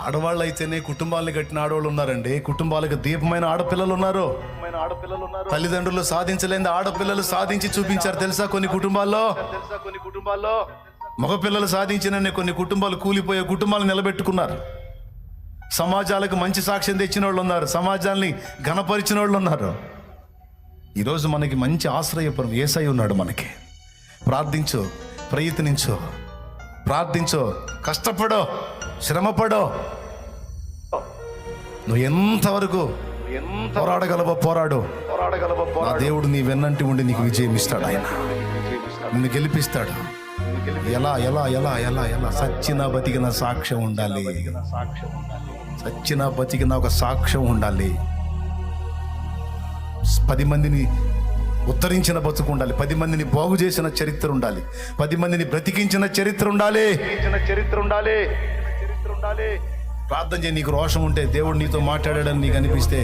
ఆడవాళ్ళు అయితేనే కుటుంబాలను కట్టిన ఆడవాళ్ళు ఉన్నారండి. కుటుంబాలకు దీపమైన ఆడపిల్లలు ఉన్నారు. తల్లిదండ్రులు సాధించలేని ఆడపిల్లలు సాధించి చూపించారు తెలుసా కొన్ని కుటుంబాల్లో. మగపిల్లలు సాధించిన కొన్ని కుటుంబాలు కూలిపోయే కుటుంబాలు నిలబెట్టుకున్నారు. సమాజాలకు మంచి సాక్ష్యం తెచ్చిన వాళ్ళు ఉన్నారు. సమాజాన్ని ఘనపరిచిన వాళ్ళు ఉన్నారు. ఈరోజు మనకి మంచి ఆశ్రయపురం యేసయ్య ఉన్నాడు. మనకి ప్రార్థించు, ప్రయత్నించు, ప్రార్థించు, కష్టపడో, శ్రమపడో. నువ్వు ఎంతవరకు పోరాడగలవో పోరాడు. నా దేవుడు నీ వెన్నంటి ఉండి నీకు విజయం ఇస్తాడు. ఆయన నిన్ను గెలిపిస్తాడు. ఎలా ఎలా ఎలా ఎలా ఎలా సచ్చిన బతికిన సాక్ష్యం ఉండాలి. సచ్చిన బతికిన ఒక సాక్ష్యం ఉండాలి. 10 మందిని ఉద్ధరించిన బతుకు ఉండాలి. 10 మందిని బాగు చేసిన చరిత్ర ఉండాలి. 10 మందిని బ్రతికించిన చరిత్ర ఉండాలి. ప్రార్థన చేయి. నీకు రోషం ఉంటే, దేవుడు నీతో మాట్లాడాడని నీకు అనిపిస్తే